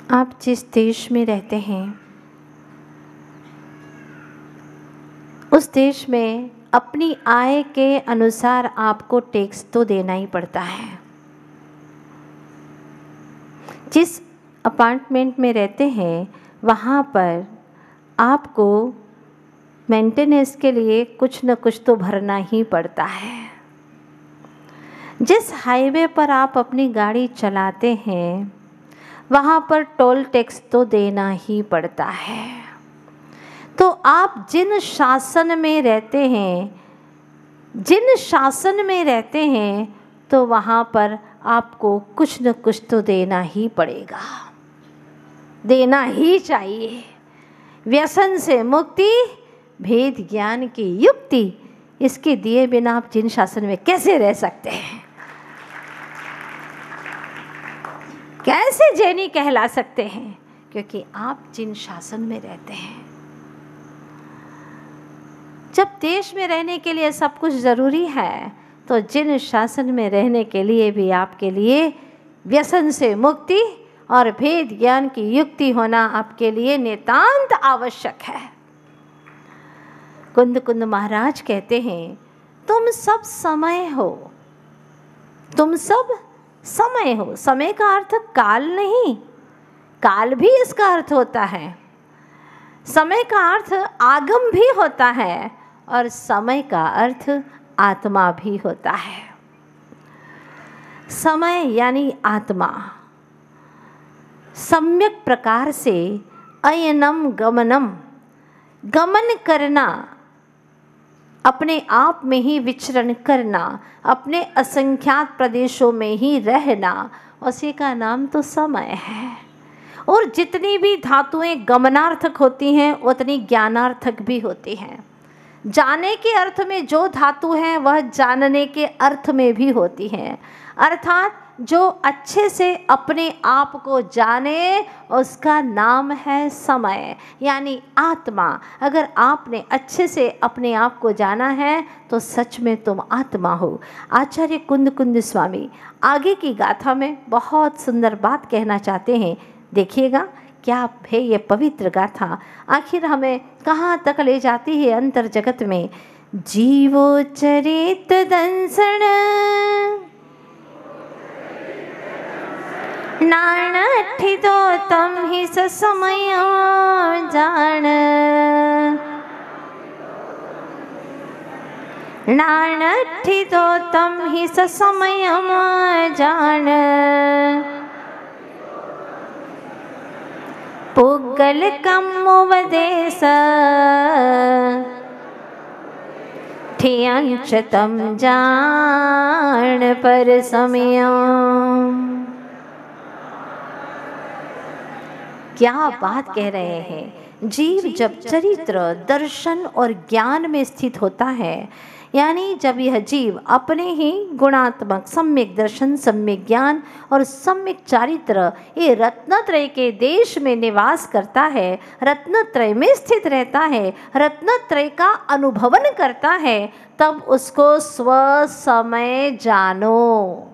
आप जिस देश में रहते हैं उस देश में अपनी आय के अनुसार आपको टैक्स तो देना ही पड़ता है। जिस अपार्टमेंट में रहते हैं वहाँ पर आपको मेंटेनेंस के लिए कुछ न कुछ तो भरना ही पड़ता है। जिस हाईवे पर आप अपनी गाड़ी चलाते हैं वहाँ पर टोल टैक्स तो देना ही पड़ता है। तो आप जिन शासन में रहते हैं तो वहाँ पर आपको कुछ न कुछ तो देना ही पड़ेगा, देना ही चाहिए। व्यसन से मुक्ति, भेद ज्ञान की युक्ति, इसके दिए बिना आप जिन शासन में कैसे रह सकते हैं, कैसे जैनी कहला सकते हैं? क्योंकि आप जिन शासन में रहते हैं। जब देश में रहने के लिए सब कुछ ज़रूरी है तो जिन शासन में रहने के लिए भी आपके लिए व्यसन से मुक्ति और भेद ज्ञान की युक्ति होना आपके लिए नितांत आवश्यक है। कुंद कुंद महाराज कहते हैं, तुम सब समय हो, तुम सब समय हो। समय का अर्थ काल नहीं, काल भी इसका अर्थ होता है। समय का अर्थ आगम भी होता है और समय का अर्थ आत्मा भी होता है। समय यानी आत्मा सम्यक प्रकार से अयनम गमनम, गमन करना, अपने आप में ही विचरण करना, अपने असंख्यात प्रदेशों में ही रहना, उसी का नाम तो समय है। और जितनी भी धातुएं गमनार्थक होती हैं उतनी ज्ञानार्थक भी होती हैं। जाने के अर्थ में जो धातु है वह जानने के अर्थ में भी होती हैं। अर्थात जो अच्छे से अपने आप को जाने उसका नाम है समय यानी आत्मा। अगर आपने अच्छे से अपने आप को जाना है तो सच में तुम आत्मा हो। आचार्य कुंद कुंद स्वामी आगे की गाथा में बहुत सुंदर बात कहना चाहते हैं। देखिएगा क्या है ये पवित्र गाथा, आखिर हमें कहाँ तक ले जाती है अंतर जगत में। जीवो चरित दंसण नानठी तो तम ही समय जान, नानठी तो तम ही समय जान, पुगल कम उपदेश ठियंच तम जान पर समय। क्या बात कह रहे हैं। जीव जब चरित्र, दर्शन और ज्ञान में स्थित होता है, यानी जब यह जीव अपने ही गुणात्मक सम्यक दर्शन, सम्यक ज्ञान और सम्यक चारित्र ये रत्नत्रय के देश में निवास करता है, रत्नत्रय में स्थित रहता है, रत्नत्रय का अनुभवन करता है, तब उसको स्वसमय जानो,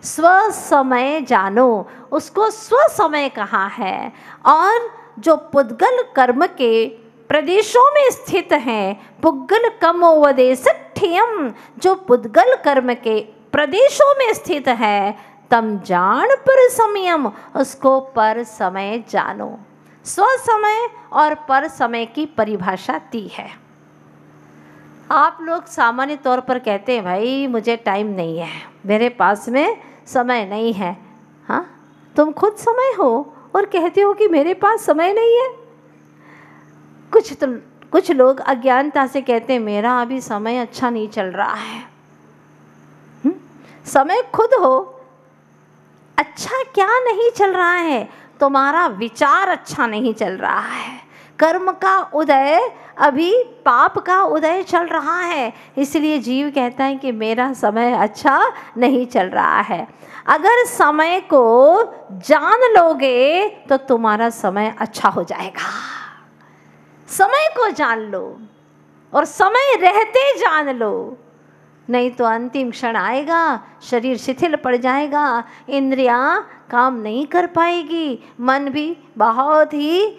स्वसमय जानो। उसको स्वसमय कहा है। और जो पुद्गल कर्म के प्रदेशों में स्थित हैं, पुद्गल कमोवदेशठ्यम, जो पुद्गल कर्म के प्रदेशों में स्थित है, तम जान पर समयम, उसको पर समय जानो। स्वसमय और पर समय की परिभाषा दी है। आप लोग सामान्य तौर पर कहते हैं भाई मुझे टाइम नहीं है, मेरे पास में समय नहीं है। हाँ, तुम खुद समय हो और कहते हो कि मेरे पास समय नहीं है। कुछ लोग अज्ञानता से कहते हैं मेरा अभी समय अच्छा नहीं चल रहा है। समय खुद हो, अच्छा क्या नहीं चल रहा है? तुम्हारा विचार अच्छा नहीं चल रहा है। कर्म का उदय, अभी पाप का उदय चल रहा है, इसलिए जीव कहता है कि मेरा समय अच्छा नहीं चल रहा है। अगर समय को जान लोगे तो तुम्हारा समय अच्छा हो जाएगा। समय को जान लो और समय रहते जान लो नहीं तो अंतिम क्षण आएगा, शरीर शिथिल पड़ जाएगा, इंद्रियां काम नहीं कर पाएगी, मन भी बहुत ही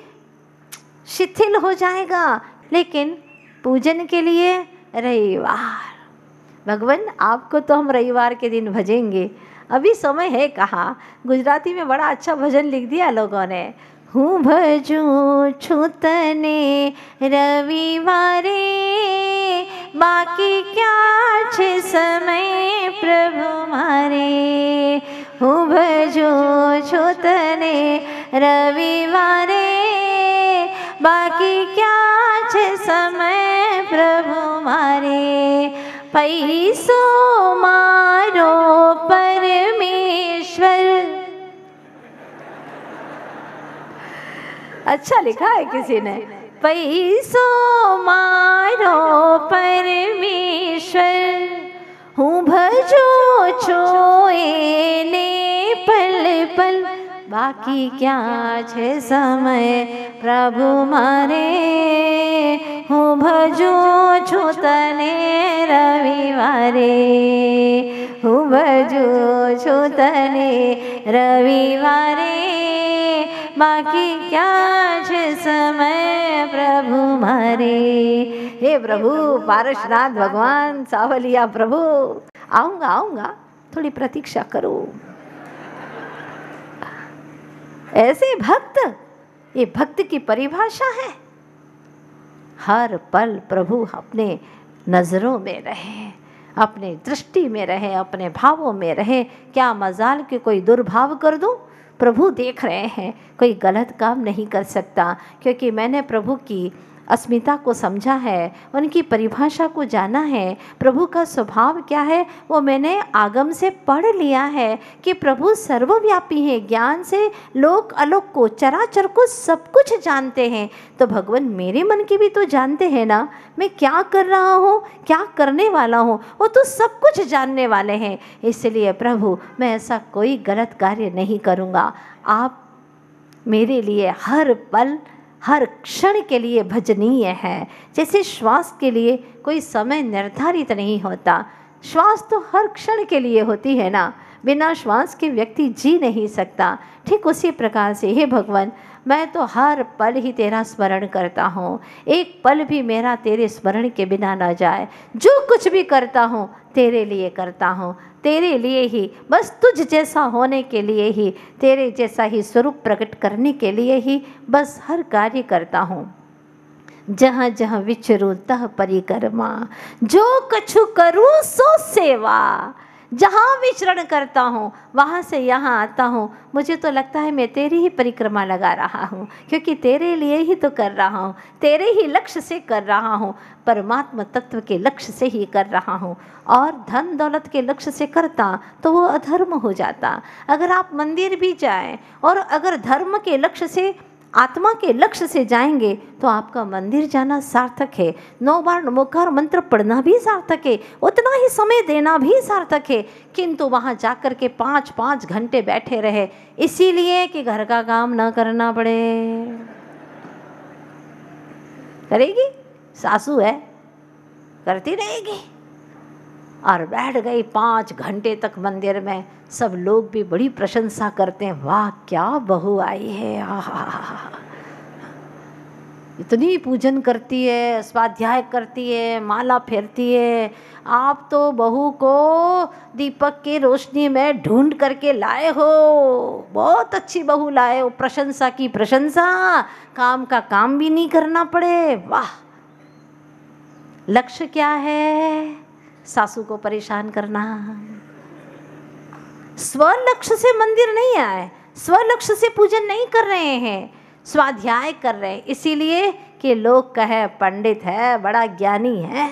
शिथिल हो जाएगा। लेकिन पूजन के लिए रविवार, भगवान आपको तो हम रविवार के दिन भजेंगे। अभी समय है कहाँ। गुजराती में बड़ा अच्छा भजन लिख दिया लोगों ने। हूँ भजूं छूतने रविवारे, बाकी क्या छे समय प्रभु मारे। हूँ भजूं छूतने रविवारे, बाकी क्या छे समय प्रभु मारे। पैसो मारो परमेश्वर। अच्छा लिखा है किसी ने। पैसो मारो परमेश्वर, हूँ भजो छोए ने पल पल, बाकी क्या छे समय प्रभु मारे। हूँ भजो छूतने रविवारे, हूँ भजो छूतने रविवारे, बाकी क्या छे समय प्रभु मारे। हे प्रभु पारसनाथ भगवान सावलिया प्रभु, आऊँगा आऊँगा, थोड़ी प्रतीक्षा करो। ऐसे भक्त, ये भक्त की परिभाषा है। हर पल प्रभु अपने नज़रों में रहे, अपने दृष्टि में रहे, अपने भावों में रहे। क्या मजाल कि कोई दुर्भाव कर दूं, प्रभु देख रहे हैं, कोई गलत काम नहीं कर सकता। क्योंकि मैंने प्रभु की अस्मिता को समझा है, उनकी परिभाषा को जाना है। प्रभु का स्वभाव क्या है वो मैंने आगम से पढ़ लिया है कि प्रभु सर्वव्यापी हैं। ज्ञान से लोक अलोक को, चराचर को सब कुछ जानते हैं। तो भगवान मेरे मन की भी तो जानते हैं ना, मैं क्या कर रहा हूँ, क्या करने वाला हूँ, वो तो सब कुछ जानने वाले हैं। इसलिए प्रभु मैं ऐसा कोई गलत कार्य नहीं करूँगा। आप मेरे लिए हर पल हर क्षण के लिए भजनीय है। जैसे श्वास के लिए कोई समय निर्धारित नहीं होता, श्वास तो हर क्षण के लिए होती है ना, बिना श्वास के व्यक्ति जी नहीं सकता। ठीक उसी प्रकार से हे भगवान, मैं तो हर पल ही तेरा स्मरण करता हूँ, एक पल भी मेरा तेरे स्मरण के बिना न जाए। जो कुछ भी करता हूँ तेरे लिए करता हूँ, तेरे लिए ही, बस तुझ जैसा होने के लिए ही, तेरे जैसा ही स्वरूप प्रकट करने के लिए ही बस हर कार्य करता हूँ। जहाँ जहाँ विचरूं तह परिक्रमा, जो कछु करूँ सो सेवा। जहाँ विचरण करता हूँ वहाँ से यहाँ आता हूँ, मुझे तो लगता है मैं तेरी ही परिक्रमा लगा रहा हूँ, क्योंकि तेरे लिए ही तो कर रहा हूँ, तेरे ही लक्ष्य से कर रहा हूँ, परमात्मा तत्व के लक्ष्य से ही कर रहा हूँ। और धन दौलत के लक्ष्य से करता तो वो अधर्म हो जाता। अगर आप मंदिर भी जाएं और अगर धर्म के लक्ष्य से, आत्मा के लक्ष्य से जाएंगे तो आपका मंदिर जाना सार्थक है, 9 बार नमोकार मंत्र पढ़ना भी सार्थक है, उतना ही समय देना भी सार्थक है। किंतु वहाँ जाकर के 5-5 घंटे बैठे रहे इसीलिए कि घर का काम ना करना पड़े। करेगी, सासू है करती रहेगी, और बैठ गई 5 घंटे तक मंदिर में। सब लोग भी बड़ी प्रशंसा करते हैं, वाह क्या बहू आई है, आहा इतनी पूजन करती है, स्वाध्याय करती है, माला फेरती है। आप तो बहू को दीपक की रोशनी में ढूंढ करके लाए हो, बहुत अच्छी बहू लाए हो। प्रशंसा की प्रशंसा, काम का काम भी नहीं करना पड़े, वाह। लक्ष्य क्या है? सासू को परेशान करना। स्वलक्ष्य से मंदिर नहीं आए, स्वलक्ष्य से पूजन नहीं कर रहे हैं, स्वाध्याय कर रहे हैं, इसीलिए कि लोग कहे पंडित है, बड़ा ज्ञानी है।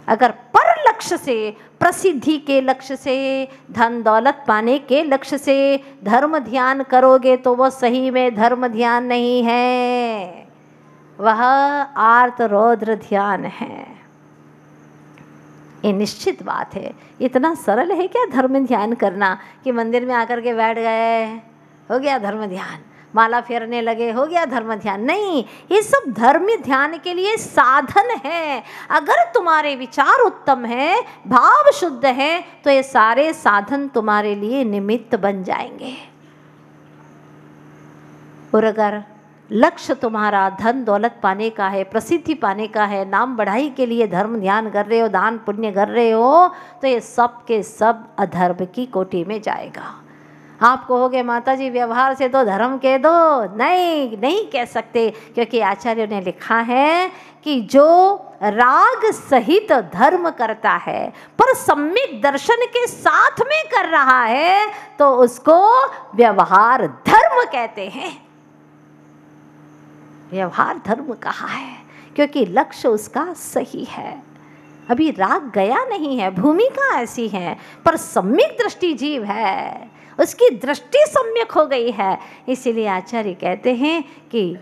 अगर पर लक्ष्य से, प्रसिद्धि के लक्ष्य से, धन दौलत पाने के लक्ष्य से धर्म ध्यान करोगे तो वो सही में धर्म ध्यान नहीं है, वह आर्त रौद्र ध्यान है। ये निश्चित बात है। इतना सरल है क्या धर्म ध्यान करना कि मंदिर में आकर के बैठ गए, हो गया धर्म ध्यान, माला फेरने लगे, हो गया धर्म ध्यान। नहीं, ये सब धर्म ध्यान के लिए साधन है। अगर तुम्हारे विचार उत्तम है, भाव शुद्ध है, तो ये सारे साधन तुम्हारे लिए निमित्त बन जाएंगे। और अगर लक्ष्य तुम्हारा धन दौलत पाने का है, प्रसिद्धि पाने का है, नाम बढ़ाई के लिए धर्म ध्यान कर रहे हो, दान पुण्य कर रहे हो, तो ये सब के सब अधर्म की कोटि में जाएगा। आप कहोगे माता जी व्यवहार से तो धर्म कह दो, नहीं, नहीं कह सकते, क्योंकि आचार्यों ने लिखा है कि जो राग सहित धर्म करता है पर सम्यक दर्शन के साथ में कर रहा है, तो उसको व्यवहार धर्म कहते हैं। व्यवहार धर्म कहा है क्योंकि लक्ष्य उसका सही है। अभी राग गया नहीं है, भूमिका ऐसी है, पर सम्यक दृष्टि जीव है, उसकी दृष्टि सम्यक हो गई है। इसीलिए आचार्य कहते हैं कि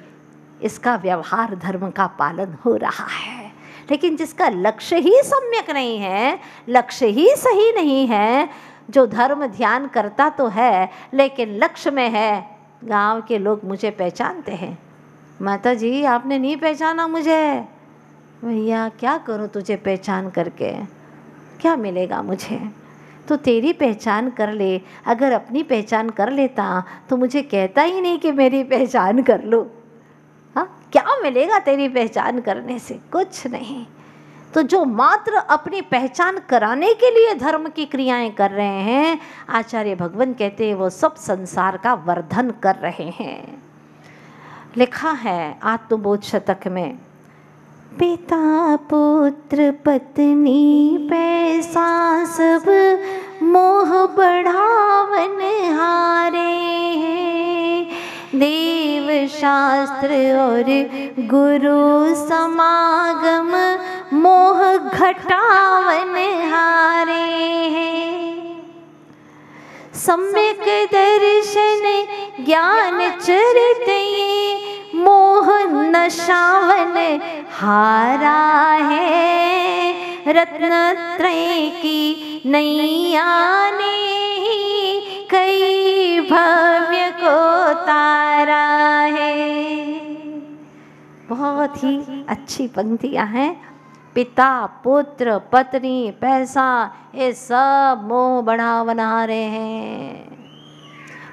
इसका व्यवहार धर्म का पालन हो रहा है। लेकिन जिसका लक्ष्य ही सम्यक नहीं है, लक्ष्य ही सही नहीं है, जो धर्म ध्यान करता तो है लेकिन लक्ष्य में है, गांव के लोग मुझे पहचानते हैं, माता जी आपने नहीं पहचाना मुझे। भैया क्या करूं तुझे पहचान करके, क्या मिलेगा मुझे? तो तेरी पहचान कर ले। अगर अपनी पहचान कर लेता तो मुझे कहता ही नहीं कि मेरी पहचान कर लो। हाँ, क्या मिलेगा तेरी पहचान करने से? कुछ नहीं। तो जो मात्र अपनी पहचान कराने के लिए धर्म की क्रियाएं कर रहे हैं, आचार्य भगवान कहते हैं वो सब संसार का वर्धन कर रहे हैं। लिखा है आत्मबोध शतक में, पिता पुत्र पत्नी पैसा सब मोह बढ़ावन हारे हैं, देव शास्त्र और गुरु समागम मोह घटावन हारे हैं, सम्यक दर्शन ज्ञान चरित ये मोह नशावन हारा है, रत्नत्रय की नैया ने कई भव्य को तारा है। बहुत ही अच्छी पंक्तियां हैं। पिता पुत्र पत्नी पैसा ये सब मोह बढ़ावन हारे हैं,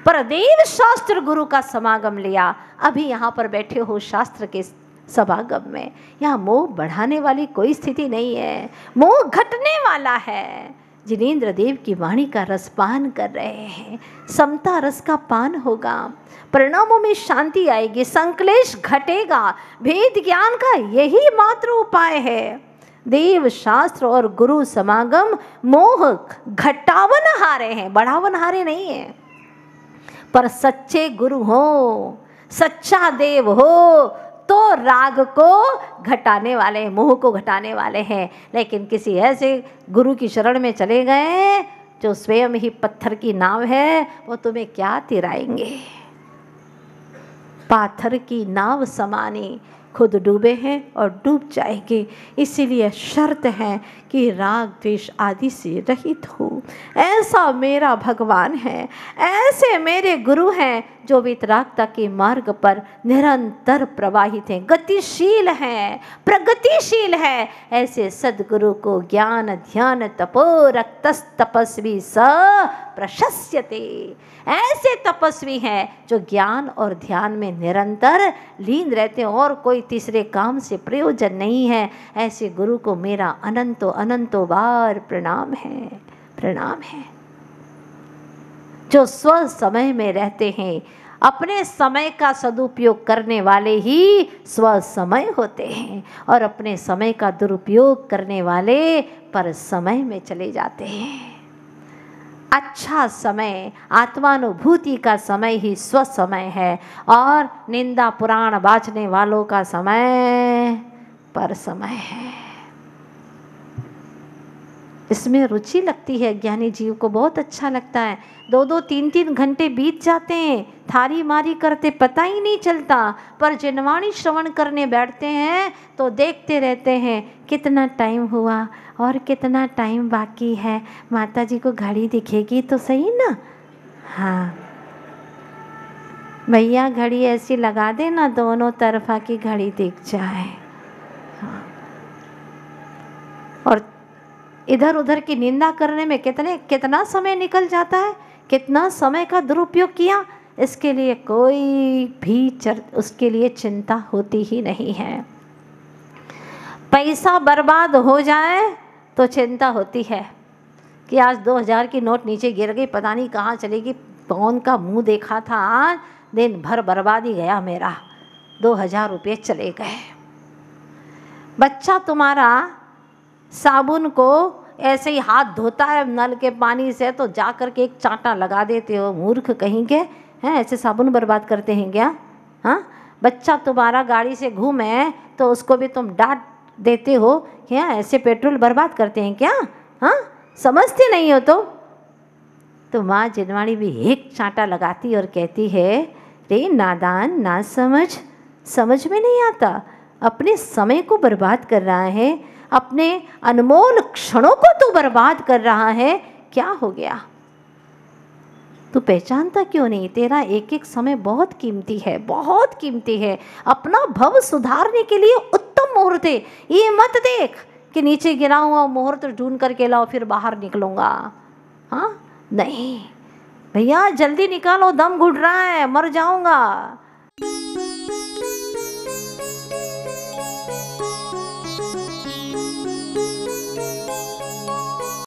पर देव शास्त्र गुरु का समागम लिया। अभी यहाँ पर बैठे हो शास्त्र के समागम में, यहाँ मोह बढ़ाने वाली कोई स्थिति नहीं है, मोह घटने वाला है। जिनेंद्र देव की वाणी का रसपान कर रहे हैं, समता रस का पान होगा, परिणामों में शांति आएगी, संक्लेश घटेगा। भेद ज्ञान का यही मात्र उपाय है। देव शास्त्र और गुरु समागम मोह घटावन हारे हैं, बढ़ावन हारे नहीं है। पर सच्चे गुरु हो, सच्चा देव हो, तो राग को घटाने वाले, मोह को घटाने वाले हैं। लेकिन किसी ऐसे गुरु की शरण में चले गए जो स्वयं ही पत्थर की नाव है, वो तुम्हें क्या तिराएंगे? पाथर की नाव समानी, खुद डूबे हैं और डूब जाएंगे। इसीलिए शर्त है कि राग द्वेष आदि से रहित हो। ऐसा मेरा भगवान है, ऐसे मेरे गुरु हैं जो वितरागता के मार्ग पर निरंतर प्रवाहित हैं, गतिशील हैं, प्रगतिशील है। ऐसे सद्गुरु को ज्ञान ध्यान तपो रक्तस तपस्वी स प्रशस्यते। ऐसे तपस्वी हैं जो ज्ञान और ध्यान में निरंतर लीन रहते हैं और कोई तीसरे काम से प्रयोजन नहीं है। ऐसे गुरु को मेरा अनंतो अनंतो बार प्रणाम है, प्रणाम है। जो स्व समय में रहते हैं, अपने समय का सदुपयोग करने वाले ही स्व समय होते हैं, और अपने समय का दुरुपयोग करने वाले पर समय में चले जाते हैं। अच्छा समय, आत्मानुभूति का समय ही स्व समय है, और निंदा पुराण बाँचने वालों का समय पर समय है। इसमें रुचि लगती है, ज्ञानी जीव को बहुत अच्छा लगता है। 2-2 3-3 घंटे बीत जाते हैं, थारी मारी करते पता ही नहीं चलता। पर जिनवाणी श्रवण करने बैठते हैं तो देखते रहते हैं कितना टाइम हुआ और कितना टाइम बाकी है। माता जी को घड़ी दिखेगी तो सही ना? हाँ, भैया घड़ी ऐसी लगा दे ना दोनों तरफा की घड़ी दिख जाए। हाँ। और इधर उधर की निंदा करने में कितना समय निकल जाता है, कितना समय का दुरुपयोग किया, इसके लिए कोई भी उसके लिए चिंता होती ही नहीं है। पैसा बर्बाद हो जाए तो चिंता होती है कि आज 2000 की नोट नीचे गिर गई, पता नहीं कहाँ चलेगी, कौन का मुंह देखा था, आज दिन भर बर्बाद ही गया मेरा, 2000 रुपये चले गए। बच्चा तुम्हारा साबुन को ऐसे ही हाथ धोता है नल के पानी से, तो जा कर के एक चांटा लगा देते हो, मूर्ख कहीं के हैं, ऐसे साबुन बर्बाद करते हैं क्या? हाँ, बच्चा तुम्हारा गाड़ी से घूमे तो उसको भी तुम डांट देते हो क्या? ऐसे पेट्रोल बर्बाद करते हैं क्या? हाँ, समझते नहीं हो तो माँ जिनवाणी भी एक चांटा लगाती और कहती है, रे नादान, ना समझ में नहीं आता, अपने समय को बर्बाद कर रहा है, अपने अनमोल क्षणों को तू बर्बाद कर रहा है, क्या हो गया? तू पहचानता क्यों नहीं? तेरा एक एक समय बहुत कीमती है, बहुत कीमती है। अपना भव सुधारने के लिए उत्तम मुहूर्त है। ये मत देख कि नीचे गिरा हुआ मुहूर्त ढूंढ करके लाओ फिर बाहर निकलूंगा। हाँ, नहीं भैया, जल्दी निकालो, दम घुट रहा है, मर जाऊंगा।